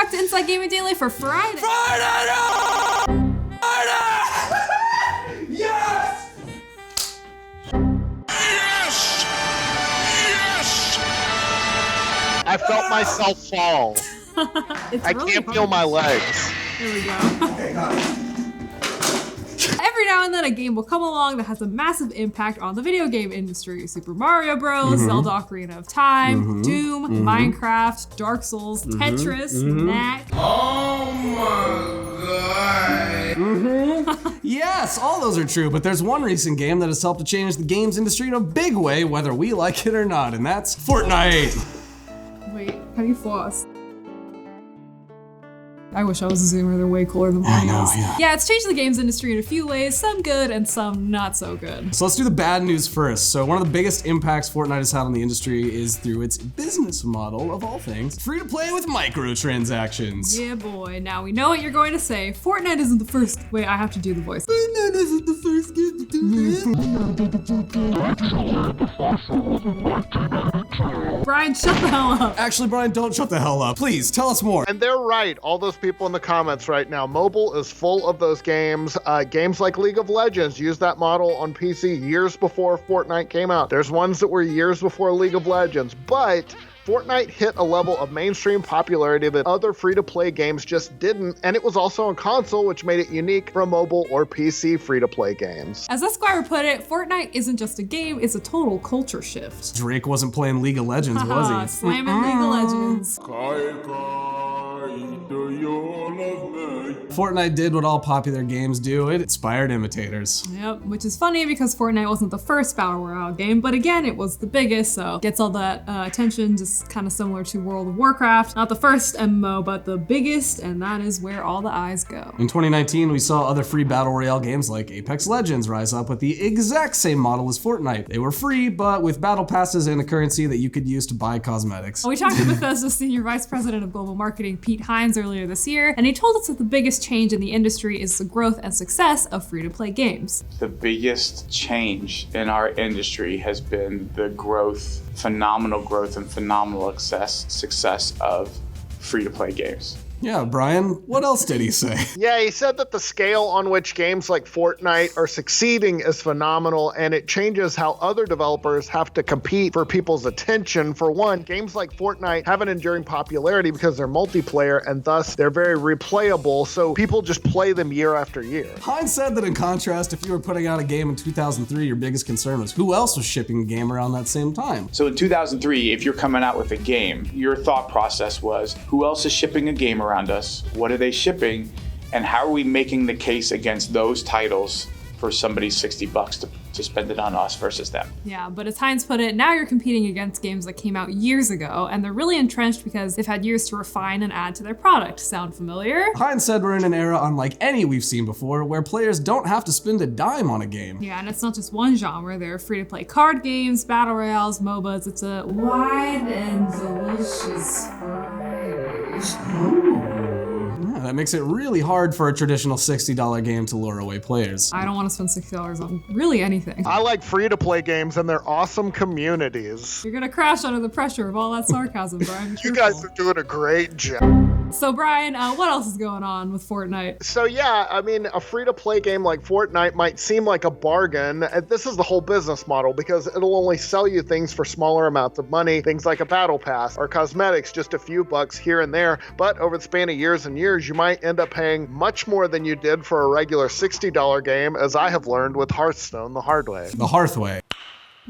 back to Inside Gaming Daily for Friday. Yes! Yes! Yes! I felt myself fall. I Really can't hard. feel my legs. There we go. Okay, got it. Every now and then a game will come along that has a massive impact on the video game industry. Super Mario Bros, Zelda Ocarina of Time, Doom, Minecraft, Dark Souls, Tetris, Knack. Oh my god. Yes, all those are true, but there's one recent game that has helped to change the games industry in a big way, whether we like it or not, and that's Fortnite. Wait, how do you floss? I wish I was a Zoomer, they're way cooler than I know, millennials. yeah. It's changed the games industry in a few ways, some good and some not so good. So let's do the bad news first. So one of the biggest impacts Fortnite has had on the industry is through its business model, of all things, free to play with microtransactions. Yeah boy, now we know what you're going to say. Fortnite isn't the first, wait, I have to do the voice. Fortnite isn't the first game to do this. Brian, shut the hell up. Actually, Brian, don't shut the hell up. Please, tell us more. And they're right, all those people in the comments right now. Mobile is full of those games. Games like League of Legends use that model on PC years before Fortnite came out. There's ones that were years before League of Legends, but Fortnite hit a level of mainstream popularity that other free-to-play games just didn't, and it was also on console, which made it unique from mobile or PC free-to-play games. As Esquire put it, Fortnite isn't just a game, it's a total culture shift. Drake wasn't playing League of Legends, was Haha, he? slamming League of Legends. Fortnite did what all popular games do. It inspired imitators. Yep, which is funny because Fortnite wasn't the first Battle Royale game, but again, it was the biggest, so gets all that attention, just kind of similar to World of Warcraft. Not the first MMO, but the biggest, and that is where all the eyes go. In 2019, we saw other free Battle Royale games like Apex Legends rise up with the exact same model as Fortnite. They were free, but with battle passes and a currency that you could use to buy cosmetics. We talked to Bethesda's Senior Vice President of Global Marketing, Pete Hines, earlier this year, and he told us that the biggest change in the industry is the growth and success of free-to-play games. The biggest change in our industry has been the growth, phenomenal growth and phenomenal success of free-to-play games. Yeah, Brian, what else did he say? Yeah, he said that the scale on which games like Fortnite are succeeding is phenomenal, and it changes how other developers have to compete for people's attention. For one, games like Fortnite have an enduring popularity because they're multiplayer, and thus they're very replayable, so people just play them year after year. Hines said that in contrast, if you were putting out a game in 2003, your biggest concern was who else was shipping a game around that same time. So in 2003, if you're coming out with a game, your thought process was, who else is shipping a game around us? What are they shipping? And how are we making the case against those titles for somebody's $60 to spend it on us versus them? Yeah, but as Hines put it, now you're competing against games that came out years ago, and they're really entrenched because they've had years to refine and add to their product. Sound familiar? Hines said we're in an era unlike any we've seen before, where players don't have to spend a dime on a game. Yeah, and it's not just one genre. There are free-to-play card games, battle royales, MOBAs. It's a wide and delicious variety. Yeah, that makes it really hard for a traditional $60 game to lure away players. I don't want to spend $60 on really anything. I like free-to-play games, and they're awesome communities. You're gonna crash under the pressure of all that sarcasm, Brian. Be You careful. guys are doing a great job. So Brian, what else is going on with Fortnite? So yeah, I mean, a free-to-play game like Fortnite might seem like a bargain. This is the whole business model because it'll only sell you things for smaller amounts of money, things like a battle pass or cosmetics, just a few bucks here and there. But over the span of years and years, you might end up paying much more than you did for a regular $60 game, as I have learned with Hearthstone the hard way. The Hearthway.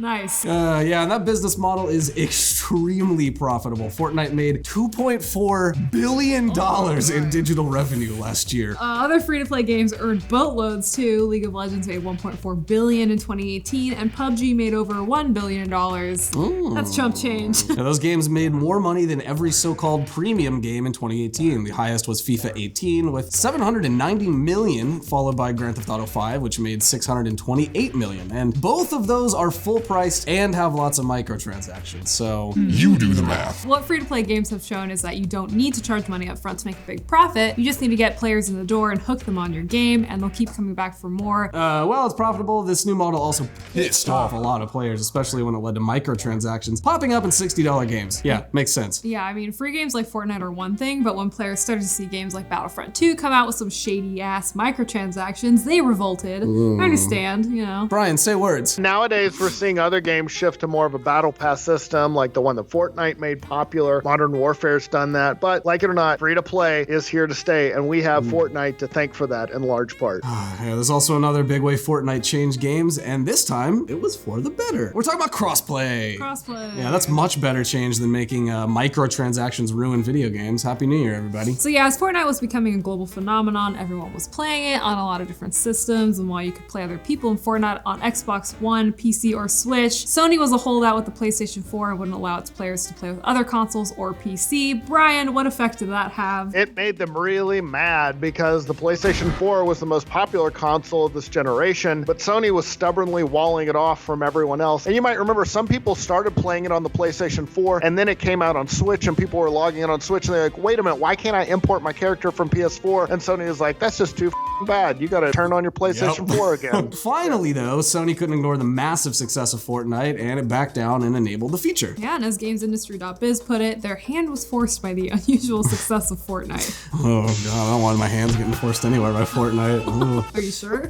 Nice. Yeah, and that business model is extremely profitable. Fortnite made $2.4 billion in digital revenue last year. Other free-to-play games earned boatloads too. League of Legends made $1.4 billion in 2018, and PUBG made over $1 billion. That's chump change. Now, those games made more money than every so-called premium game in 2018. The highest was FIFA 18 with $790 million, followed by Grand Theft Auto 5, which made $628 million. And both of those are full overpriced and have lots of microtransactions. So You do the math. What free-to-play games have shown is that you don't need to charge money up front to make a big profit. You just need to get players in the door and hook them on your game, and they'll keep coming back for more. well, it's profitable. This new model also pissed off a lot of players, especially when it led to microtransactions popping up in $60 games. Yeah, makes sense. Yeah, I mean, free games like Fortnite are one thing, but when players started to see games like Battlefront 2 come out with some shady-ass microtransactions, they revolted. I understand, you know. Brian, say words. Nowadays, we're seeing other games shift to more of a battle pass system, like the one that Fortnite made popular. Modern Warfare's done that. But like it or not, free to play is here to stay, and we have Fortnite to thank for that in large part. Yeah, there's also another big way Fortnite changed games, and this time it was for the better. We're talking about crossplay. Crossplay. Yeah, that's much better change than making microtransactions ruin video games. Happy New Year, everybody. So yeah, as Fortnite was becoming a global phenomenon, everyone was playing it on a lot of different systems, and while you could play other people in Fortnite on Xbox One, PC, or Switch, Sony was a holdout with the PlayStation 4 and wouldn't allow its players to play with other consoles or PC. Brian, what effect did that have? It made them really mad because the PlayStation 4 was the most popular console of this generation, but Sony was stubbornly walling it off from everyone else. And you might remember some people started playing it on the PlayStation 4, and then it came out on Switch, and people were logging in on Switch, and they're like, wait a minute, why can't I import my character from PS4? And Sony was like, that's just too bad. You gotta turn on your PlayStation 4 again. Finally, though, Sony couldn't ignore the massive success of Fortnite, and it backed down and enabled the feature. Yeah, and as GamesIndustry.biz put it, their hand was forced by the unusual success of Fortnite. Oh god, I don't want my hands getting forced anywhere by Fortnite. Ooh. Are you sure?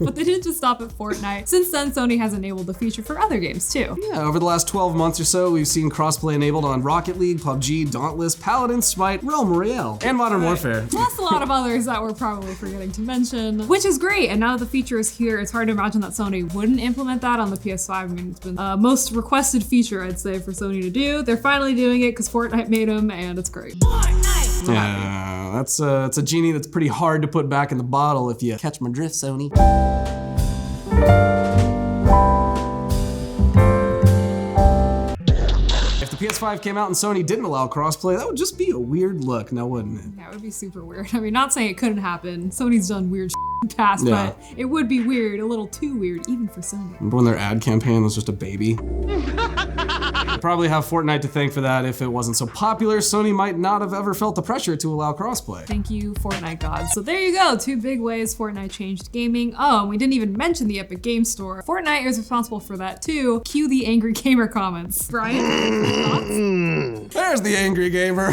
But they didn't just stop at Fortnite. Since then, Sony has enabled the feature for other games too. Yeah, over the last 12 months or so, we've seen crossplay enabled on Rocket League, PUBG, Dauntless, Paladin, Smite, Realm Royale, and Modern Warfare. Plus a lot of others that we're probably forgetting to mention, which is great. And now that the feature is here, it's hard to imagine that Sony wouldn't implement that on the PS5. I mean, it's been the most requested feature, I'd say, for Sony to do. They're finally doing it because Fortnite made them, and it's great. Yeah, it's a genie that's pretty hard to put back in the bottle if you catch my drift, Sony. If the PS5 came out and Sony didn't allow crossplay, that would just be a weird look, now wouldn't it? Yeah, it would be super weird. I mean, not saying it couldn't happen. Sony's done weird in the past, Yeah. but it would be weird, a little too weird, even for Sony. Remember when their ad campaign was just a baby? Probably have Fortnite to thank for that. If it wasn't so popular, Sony might not have ever felt the pressure to allow crossplay. Thank you, Fortnite gods. So there you go, 2 big ways Fortnite changed gaming. Oh, and we didn't even mention the Epic Game Store. Fortnite is responsible for that too. Cue the angry gamer comments. Brian, thoughts? There's the angry gamer.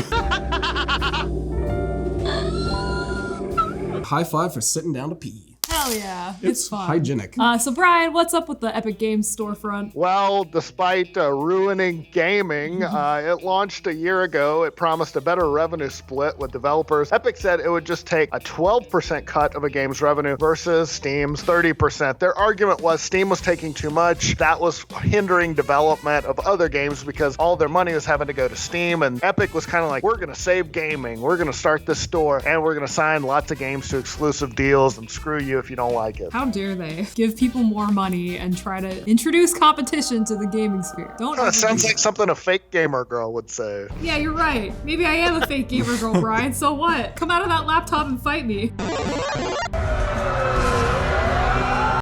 High five for sitting down to pee. Hell yeah, it's fun. Hygienic. So Brian, what's up with the Epic Games storefront? Well, despite ruining gaming, it launched a year ago. It promised a better revenue split with developers. Epic said it would just take a 12% cut of a game's revenue versus Steam's 30%. Their argument was Steam was taking too much. That was hindering development of other games because all their money was having to go to Steam. And Epic was kind of like, we're going to save gaming. We're going to start this store and we're going to sign lots of games to exclusive deals and screw you if you don't like it. How dare they give people more money and try to introduce competition to the gaming sphere? Don't That ever sounds do like something a fake gamer girl would say. Yeah, you're right. Maybe I am a fake gamer girl, Brian. So what? Come out of that laptop and fight me.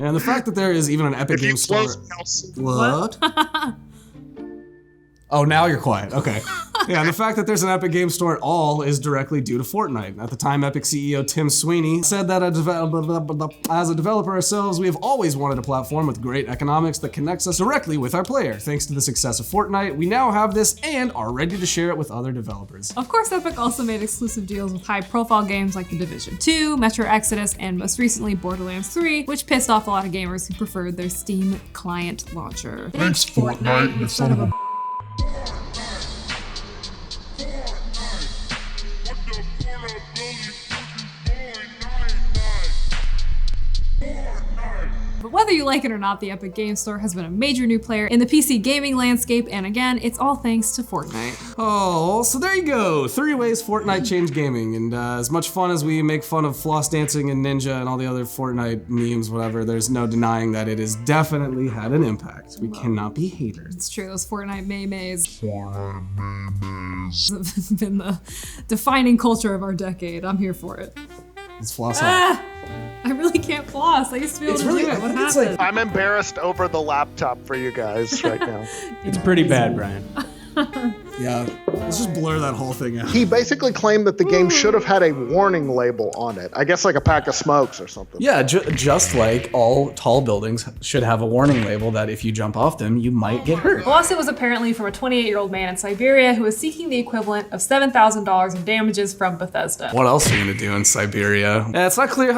And the fact that there is even an Epic If you Games Store. close What? Oh, now you're quiet. Okay. Yeah, and the fact that there's an Epic Games Store at all is directly due to Fortnite. At the time, Epic CEO Tim Sweeney said that as a developer ourselves, we have always wanted a platform with great economics that connects us directly with our player. Thanks to the success of Fortnite, we now have this and are ready to share it with other developers. Of course, Epic also made exclusive deals with high-profile games like The Division 2, Metro Exodus, and most recently Borderlands 3, which pissed off a lot of gamers who preferred their Steam client launcher. Thanks, Fortnite, you son of a... But whether you like it or not, the Epic Games Store has been a major new player in the PC gaming landscape, and again, it's all thanks to Fortnite. Oh, so there you go. 3 ways Fortnite changed gaming. And as much fun as we make fun of floss dancing and Ninja and all the other Fortnite memes, whatever, there's no denying that it has definitely had an impact. We cannot be haters. It's true, those Fortnite memes have been the defining culture of our decade. I'm here for it. It's floss off. I really really can't floss. I used to be able to do it. What happened? I'm embarrassed over the laptop for you guys right now. It's pretty bad, Brian. Yeah, let's just blur that whole thing out. He basically claimed that the game should have had a warning label on it. I guess like a pack of smokes or something. Yeah, just like all tall buildings should have a warning label that if you jump off them, you might get hurt. The lawsuit was apparently from a 28-year-old man in Siberia who was seeking the equivalent of $7,000 in damages from Bethesda. What else are you gonna do in Siberia? Yeah, it's not clear how